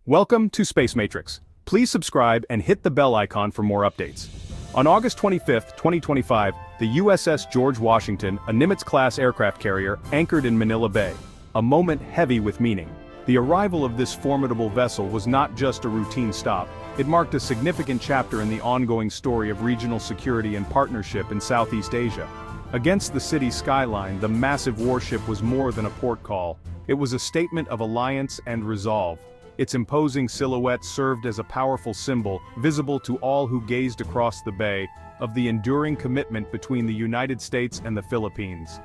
Welcome to Space Matrix. Please subscribe and hit the bell icon for more updates. On August 25, 2025, the USS George Washington, a Nimitz-class aircraft carrier, anchored in Manila Bay. A moment heavy with meaning. The arrival of this formidable vessel was not just a routine stop, it marked a significant chapter in the ongoing story of regional security and partnership in Southeast Asia. Against the city's skyline, the massive warship was more than a port call. It was a statement of alliance and resolve. Its imposing silhouette served as a powerful symbol, visible to all who gazed across the bay, of the enduring commitment between the United States and the Philippines.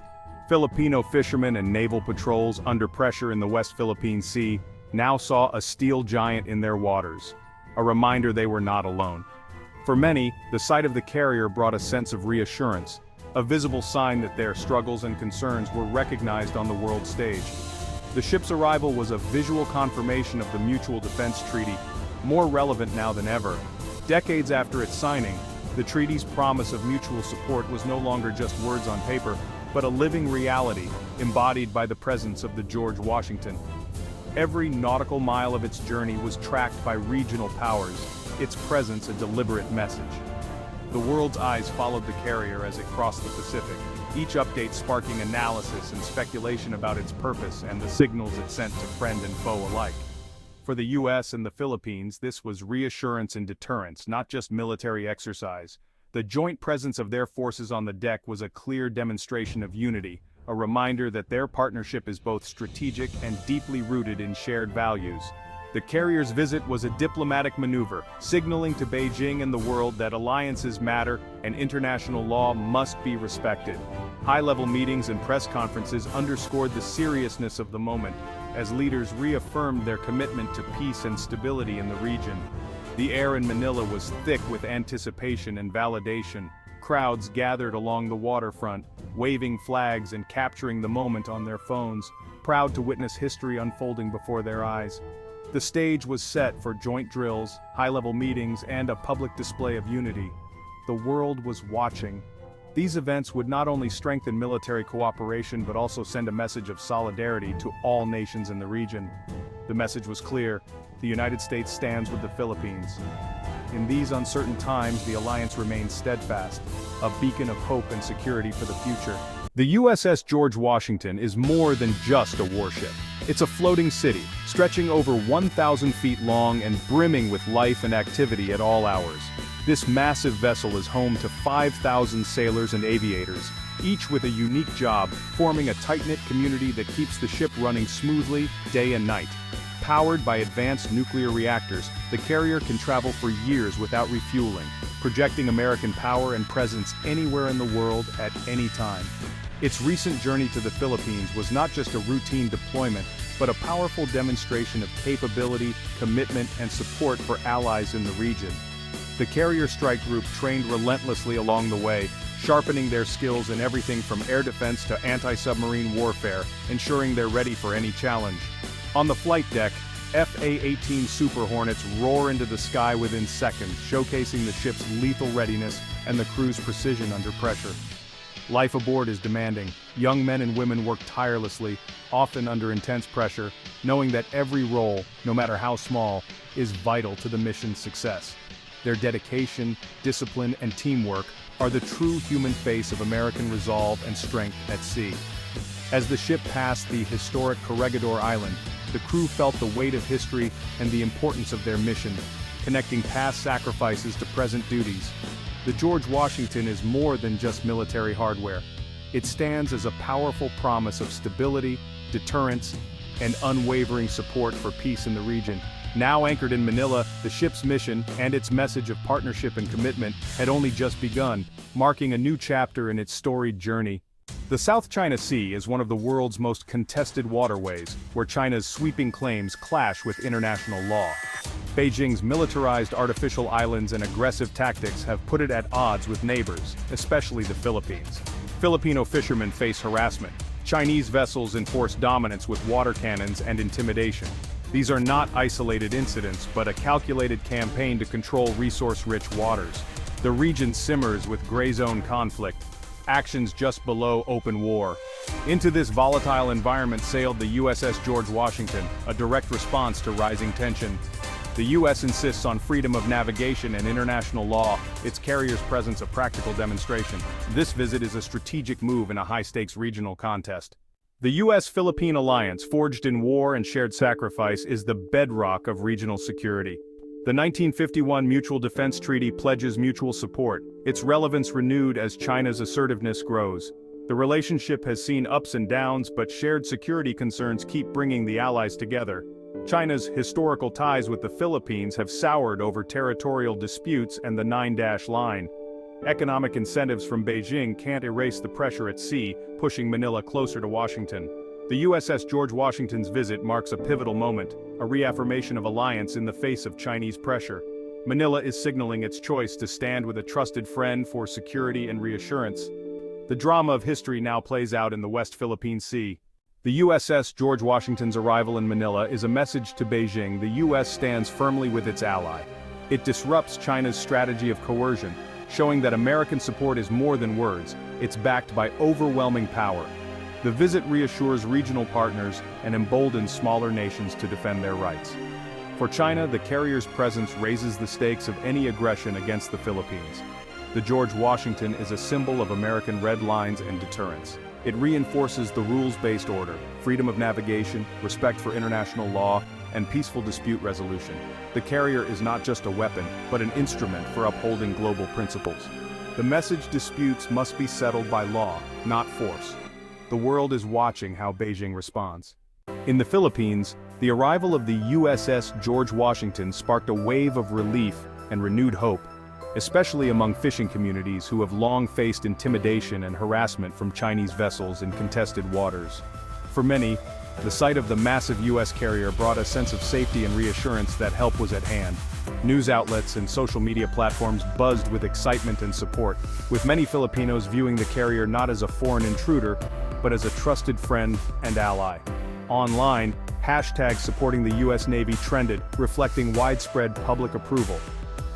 Filipino fishermen and naval patrols under pressure in the West Philippine Sea now saw a steel giant in their waters. A reminder they were not alone. For many, the sight of the carrier brought a sense of reassurance, a visible sign that their struggles and concerns were recognized on the world stage. The ship's arrival was a visual confirmation of the Mutual Defense Treaty, more relevant now than ever. Decades after its signing, the treaty's promise of mutual support was no longer just words on paper, but a living reality, embodied by the presence of the George Washington. Every nautical mile of its journey was tracked by regional powers, its presence a deliberate message. The world's eyes followed the carrier as it crossed the Pacific, each update sparking analysis and speculation about its purpose and the signals it sent to friend and foe alike. For the US and the Philippines, this was reassurance and deterrence, not just military exercise. The joint presence of their forces on the deck was a clear demonstration of unity, a reminder that their partnership is both strategic and deeply rooted in shared values. The carrier's visit was a diplomatic maneuver, signaling to Beijing and the world that alliances matter and international law must be respected. High-level meetings and press conferences underscored the seriousness of the moment, as leaders reaffirmed their commitment to peace and stability in the region. The air in Manila was thick with anticipation and validation. Crowds gathered along the waterfront, waving flags and capturing the moment on their phones, proud to witness history unfolding before their eyes. The stage was set for joint drills, high-level meetings, and a public display of unity. The world was watching. These events would not only strengthen military cooperation but also send a message of solidarity to all nations in the region. The message was clear: the United States stands with the Philippines. In these uncertain times, the alliance remains steadfast, a beacon of hope and security for the future. The USS George Washington is more than just a warship. It's a floating city, stretching over 1,000 feet long and brimming with life and activity at all hours. This massive vessel is home to 5,000 sailors and aviators, each with a unique job, forming a tight-knit community that keeps the ship running smoothly, day and night. Powered by advanced nuclear reactors, the carrier can travel for years without refueling, projecting American power and presence anywhere in the world at any time. Its recent journey to the Philippines was not just a routine deployment, but a powerful demonstration of capability, commitment, and support for allies in the region. The Carrier Strike Group trained relentlessly along the way, sharpening their skills in everything from air defense to anti-submarine warfare, ensuring they're ready for any challenge. On the flight deck, FA-18 Super Hornets roar into the sky within seconds, showcasing the ship's lethal readiness and the crew's precision under pressure. Life aboard is demanding. Young men and women work tirelessly, often under intense pressure, knowing that every role, no matter how small, is vital to the mission's success. Their dedication, discipline, and teamwork are the true human face of American resolve and strength at sea. As the ship passed the historic Corregidor Island, the crew felt the weight of history and the importance of their mission, connecting past sacrifices to present duties. The George Washington is more than just military hardware. It stands as a powerful promise of stability, deterrence, and unwavering support for peace in the region. Now anchored in Manila, the ship's mission and its message of partnership and commitment had only just begun, marking a new chapter in its storied journey. The South China Sea is one of the world's most contested waterways, where China's sweeping claims clash with international law. Beijing's militarized artificial islands and aggressive tactics have put it at odds with neighbors, especially the Philippines. Filipino fishermen face harassment. Chinese vessels enforce dominance with water cannons and intimidation. These are not isolated incidents, but a calculated campaign to control resource-rich waters. The region simmers with gray zone conflict. actions just below open war. Into this volatile environment sailed the USS George Washington, a direct response to rising tension. The U.S. insists on freedom of navigation and international law, its carrier's presence a practical demonstration. This visit is a strategic move in a high-stakes regional contest. The U.S.-Philippine alliance, forged in war and shared sacrifice, is the bedrock of regional security. The 1951 Mutual Defense Treaty pledges mutual support, its relevance renewed as China's assertiveness grows. The relationship has seen ups and downs, but shared security concerns keep bringing the allies together. China's historical ties with the Philippines have soured over territorial disputes and the Nine-Dash Line. Economic incentives from Beijing can't erase the pressure at sea, pushing Manila closer to Washington. The USS George Washington's visit marks a pivotal moment, a reaffirmation of alliance in the face of Chinese pressure. Manila is signaling its choice to stand with a trusted friend for security and reassurance. The drama of history now plays out in the West Philippine Sea. The USS George Washington's arrival in Manila is a message to Beijing. The U.S. stands firmly with its ally. It disrupts China's strategy of coercion, showing that American support is more than words, it's backed by overwhelming power. The visit reassures regional partners and emboldens smaller nations to defend their rights. For China, the carrier's presence raises the stakes of any aggression against the Philippines. The George Washington is a symbol of American red lines and deterrence. It reinforces the rules-based order, freedom of navigation, respect for international law, and peaceful dispute resolution. The carrier is not just a weapon, but an instrument for upholding global principles. The message: disputes must be settled by law, not force. The world is watching how Beijing responds. In the Philippines, the arrival of the USS George Washington sparked a wave of relief and renewed hope, especially among fishing communities who have long faced intimidation and harassment from Chinese vessels in contested waters. For many, the sight of the massive U.S. carrier brought a sense of safety and reassurance that help was at hand. News outlets and social media platforms buzzed with excitement and support, with many Filipinos viewing the carrier not as a foreign intruder, but as a trusted friend and ally. Online, hashtags supporting the U.S. Navy trended, reflecting widespread public approval.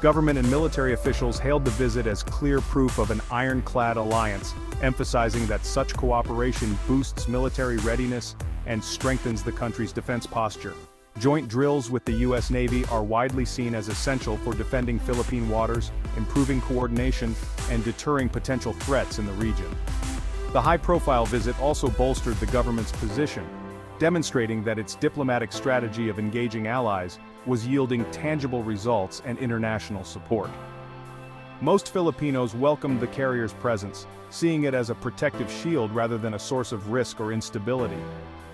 Government and military officials hailed the visit as clear proof of an ironclad alliance, emphasizing that such cooperation boosts military readiness and strengthens the country's defense posture. Joint drills with the U.S. Navy are widely seen as essential for defending Philippine waters, improving coordination, and deterring potential threats in the region. The high-profile visit also bolstered the government's position, demonstrating that its diplomatic strategy of engaging allies was yielding tangible results and international support. Most Filipinos welcomed the carrier's presence, seeing it as a protective shield rather than a source of risk or instability.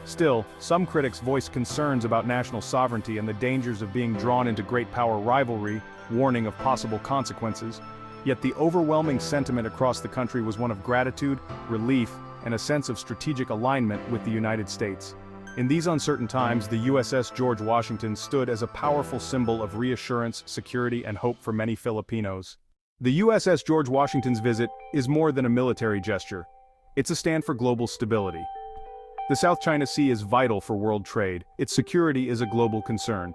Still, some critics voiced concerns about national sovereignty and the dangers of being drawn into great power rivalry, warning of possible consequences. Yet the overwhelming sentiment across the country was one of gratitude, relief, and a sense of strategic alignment with the United States. In these uncertain times, the USS George Washington stood as a powerful symbol of reassurance, security, and hope for many Filipinos. The USS George Washington's visit is more than a military gesture. It's a stand for global stability. The South China Sea is vital for world trade. Its security is a global concern.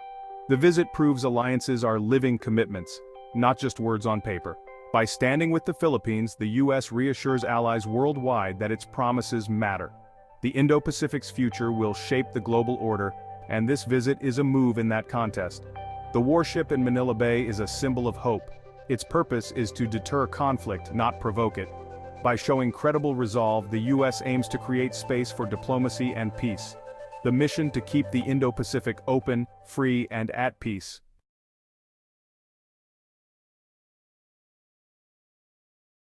The visit proves alliances are living commitments, not just words on paper. By standing with the Philippines, the U.S. reassures allies worldwide that its promises matter. The Indo-Pacific's future will shape the global order, and this visit is a move in that contest. The warship in Manila Bay is a symbol of hope. Its purpose is to deter conflict, not provoke it. By showing credible resolve, the U.S. aims to create space for diplomacy and peace. The mission to keep the Indo-Pacific open, free, and at peace.